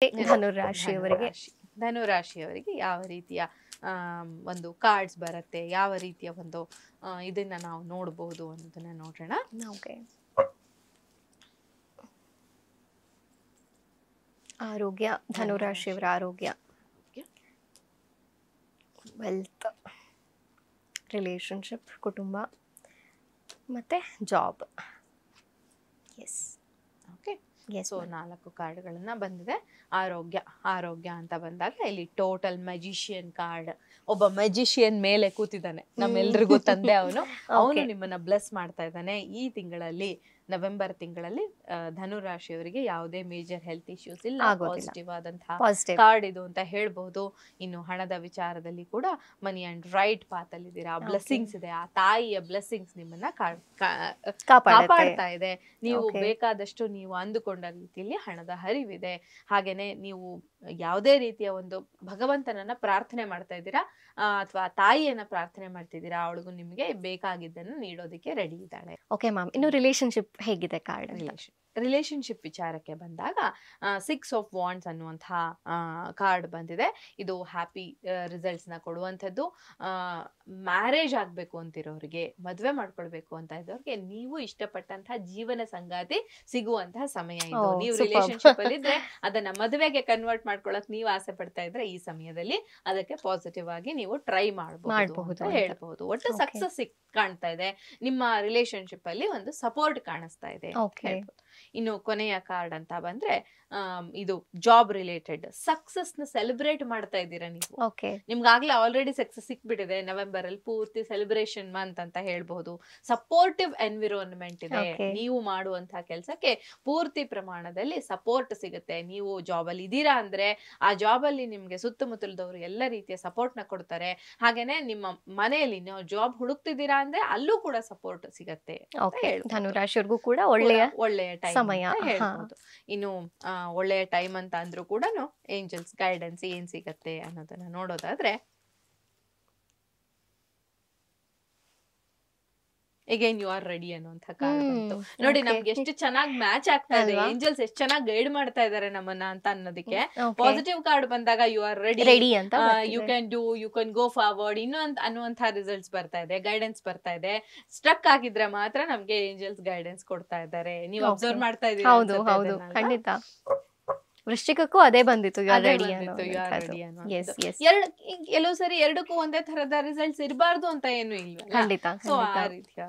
ಧನುರಾಶಿಯವರಿಗೆ ಧನುರಾಶಿಯವರಿಗೆ ಯಾವ ರೀತಿಯ ಒಂದು ಕಾರ್ಡ್ಸ್ ಬರುತ್ತೆ, ಯಾವ ರೀತಿಯ ಒಂದು ಇದನ್ನ ನಾವು ನೋಡಬಹುದು ಅನ್ನೋದನ್ನ ನೋಡೋಣ. ಓಕೆ. ಆರೋಗ್ಯ, ಧನುರಾಶಿಯವರ ಆರೋಗ್ಯ, ವೆಲ್ತ್, ರಿಲೇಶನ್ಶಿಪ್, ಕುಟುಂಬ ಮತ್ತೆ ಜಾಬ್. ಎಸ್. ಓಕೆ. ಸೊ 4 ಕಾರ್ಡ್ಗಳನ್ನ ಬಂದಿದೆ. ಆರೋಗ್ಯ ಅಂತ ಬಂದಾಗ ಇಲ್ಲಿ ಟೋಟಲ್ ಮ್ಯಾಜಿಷಿಯನ್ ಕಾರ್ಡ್. ಒಬ್ಬ ಮ್ಯಾಜಿಷಿಯನ್ ಮೇಲೆ ಕೂತಿದ್ದಾನೆ, ನಮ್ಮೆಲ್ರಿಗೂ ತಂದೆ. ಅವನು ನಿಮ್ಮನ್ನ ಬ್ಲೆಸ್ ಮಾಡ್ತಾ ಇದ್ದಾನೆ. ಈ ತಿಂಗಳಲ್ಲಿ, ನವೆಂಬರ್ ತಿಂಗಳಲ್ಲಿ ಧನುರಾಶಿಯವರಿಗೆ ಯಾವುದೇ ಮೇಜರ್ ಹೆಲ್ತ್ ಇಶ್ಯೂಸ್ ಇಲ್ಲ. ಪಾಸಿಟಿವ್ ಆದಂತಹ ಕಾರ್ಡ್ ಇದು ಅಂತ ಹೇಳ್ಬಹುದು. ಇನ್ನು ಹಣದ ವಿಚಾರದಲ್ಲಿ ಕೂಡ ಮನಿ ಅಂಡ್ ರೈಟ್ ಪಾತ್ ಅಲ್ಲಿ ಇದ್ದೀರಾ. ಬ್ಲೆಸ್ಸಿಂಗ್ಸ್ ಇದೆ, ಆ ತಾಯಿಯ ಬ್ಲೆಸ್ಸಿಂಗ್ಸ್ ನಿಮ್ಮನ್ನ ಕಾಪಾಡ್ತಾ ಇದೆ. ನೀವು ಬೇಕಾದಷ್ಟು ನೀವು ಅಂದುಕೊಂಡ ರೀತಿಯಲ್ಲಿ ಹಣದ ಹರಿವಿದೆ. ಹಾಗೇನೆ ನೀವು ಯಾವುದೇ ರೀತಿಯ ಒಂದು ಭಗವಂತನನ್ನ ಪ್ರಾರ್ಥನೆ ಮಾಡ್ತಾ ಇದ್ದೀರಾ ಅಥವಾ ತಾಯಿಯನ್ನ ಪ್ರಾರ್ಥನೆ ಮಾಡ್ತಿದ್ದೀರಾ, ಅವಳಿಗೂ ನಿಮ್ಗೆ ಬೇಕಾಗಿದ್ದನ್ನು ನೀಡೋದಕ್ಕೆ ರೆಡಿ ಇದ್ದಾಳೆ. Okay ma'am. ಇನ್ನು ರಿಲೇಶನ್ಶಿಪ್ ಹೇಗಿದೆ ಕಾರ್ಡ್? ರಿಲೇಶನ್ಶಿಪ್ ವಿಚಾರಕ್ಕೆ ಬಂದಾಗ 6 ಆಫ್ ವಾಂಡ್ಸ್ ಅನ್ನುವಂತಹ ಕಾರ್ಡ್ ಬಂದಿದೆ. ಇದು ಹ್ಯಾಪಿ ರಿಸಲ್ಟ್ಸ್ ನ ಕೊಡುವಂಥದ್ದು. ಮ್ಯಾರೇಜ್ ಆಗ್ಬೇಕು ಅಂತಿರೋರಿಗೆ, ಮದ್ವೆ ಮಾಡ್ಕೊಳ್ಬೇಕು ಅಂತ ಇದ್ದವ್ರಿಗೆ, ನೀವು ಇಷ್ಟಪಟ್ಟಂತಹ ಜೀವನ ಸಂಗಾತಿ ಸಿಗುವಂತಹ ಸಮಯ ಇದು. ನೀವು ರಿಲೇಶನ್ಶಿಪ್ ಅಲ್ಲಿ ಇದ್ರೆ ಅದನ್ನ ಮದುವೆಗೆ ಕನ್ವರ್ಟ್ ಮಾಡ್ಕೊಳಕ್ ನೀವು ಆಸೆ ಪಡ್ತಾ ಇದ್ರೆ ಈ ಸಮಯದಲ್ಲಿ ಅದಕ್ಕೆ ಪಾಸಿಟಿವ್ ಆಗಿ ನೀವು ಟ್ರೈ ಮಾಡಬಹುದು ಅಂತ ಹೇಳ್ಬಹುದು. ಒಟ್ಟು ಸಕ್ಸಸ್ ಕಾಣ್ತಾ ಇದೆ. ನಿಮ್ಮ ರಿಲೇಶನ್ಶಿಪ್ ಅಲ್ಲಿ ಒಂದು ಸಪೋರ್ಟ್ ಕಾಣಿಸ್ತಾ ಇದೆ. ಇನ್ನು ಕೊನೆಯ ಕಾರ್ಡ್ ಅಂತ ಬಂದ್ರೆ ಇದು ಜಾಬ್ ರಿಲೇಟೆಡ್ ಸಕ್ಸಸ್ ನ ಸೆಲೆಬ್ರೇಟ್ ಮಾಡ್ತಾ ಇದ್ದೀರಾ ನೀವು. ನಿಮ್ಗಾಗ್ಲೇ ಆಲ್ರೆಡಿ ಸಕ್ಸಸ್ ಸಿಕ್ಬಿಟ್ಟಿದೆ. ನವೆಂಬರ್ ಅಲ್ಲಿ ಪೂರ್ತಿ ಸೆಲೆಬ್ರೇಷನ್ ಮಂತ್ ಅಂತ ಹೇಳ್ಬಹುದು. ಸಪೋರ್ಟಿವ್ ಎನ್ವಿರಾನ್ಮೆಂಟ್ ಇದೆ. ನೀವು ಮಾಡುವಂತಹ ಕೆಲಸಕ್ಕೆ ಪೂರ್ತಿ ಪ್ರಮಾಣದಲ್ಲಿ ಸಪೋರ್ಟ್ ಸಿಗುತ್ತೆ. ನೀವು ಜಾಬ್ ಅಲ್ಲಿ ಇದ್ದೀರಾ ಅಂದ್ರೆ ಆ ಜಾಬ್ ಅಲ್ಲಿ ನಿಮ್ಗೆ ಸುತ್ತಮುತ್ತಲದವರು ಎಲ್ಲ ರೀತಿಯ ಸಪೋರ್ಟ್ ನ ಕೊಡ್ತಾರೆ. ಹಾಗೇನೆ ನಿಮ್ಮ ಮನೆಯಲ್ಲಿ ನೀವು ಜಾಬ್ ಹುಡುಕ್ತಿದ್ದೀರಾ ಅಂದ್ರೆ ಅಲ್ಲೂ ಕೂಡ ಸಪೋರ್ಟ್ ಸಿಗತ್ತೆ. ಧನುರಾಶಿಯವರಿಗೂ ಕೂಡ ಒಳ್ಳೆಯ ಸಮಯ ಹೇಳ್ಬೋದು. ಇನ್ನು ಒಳ್ಳೆಯ ಟೈಮ್ ಅಂತ ಅಂದ್ರೂ ಕೂಡ ಏಂಜಲ್ಸ್ ಗೈಡೆನ್ಸ್ ಏನ್ ಸಿಗತ್ತೆ ಅನ್ನೋದನ್ನ ನೋಡೋದಾದ್ರೆ, ಅಗೈನ್ ಯು ಆರ್ ರೆಡಿ ಅನ್ನುವಂತ ಕಾರ್ಡ್ ಬಂತು ನೋಡಿ. ನಮ್ಗೆ ಎಷ್ಟು ಚೆನ್ನಾಗಿ ಮ್ಯಾಚ್ ಆಗ್ತಾ ಇದೆ, ಏಂಜಲ್ಸ್ ಎಷ್ಟು ಚೆನ್ನಾಗಿ ಗೈಡ್ ಮಾಡ್ತಾ ಇದಾರೆ ನಮ್ಮನ್ನ ಅಂತ ಅನ್ನೋದಕ್ಕೆ. ಪಾಸಿಟಿವ್ ಕಾರ್ಡ್ ಬಂದಾಗ ಯು ಆರ್ ರೆಡಿ ಅಂತ, you can do, you can go forward ಇನ್ನು ಅನ್ನುವಂತಹ ರಿಸಲ್ಟ್ಸ್ ಬರ್ತಾ ಇದೆ, ಗೈಡೆನ್ಸ್ ಬರ್ತಾ ಇದೆ. ಸ್ಟ್ರಕ್ ಆಗಿದ್ರೆ ಮಾತ್ರ ನಮ್ಗೆ ಏಂಜಲ್ಸ್ ಗೈಡೆನ್ಸ್ ಕೊಡ್ತಾ ಇದ್ದಾರೆ. ನೀವು ಅಬ್ಸರ್ವ್ ಮಾಡ್ತಾ ಇದ್ದೀರಾ? ಹೌದು, ಖಂಡಿತ. ವೃಶ್ಚಿಕಕ್ಕೂ ಅದೇ ಬಂದಿತ್ತು, ಕೆಲವು ಸರಿ ಎರಡಕ್ಕೂ ಒಂದೇ ತರದ ರಿಸಲ್ಟ್ಸ್ ಇರಬಾರ್ದು ಅಂತ ಏನು ಇಲ್ಲ. ಖಂಡಿತ. ಸೊ ಆ ರೀತಿಯ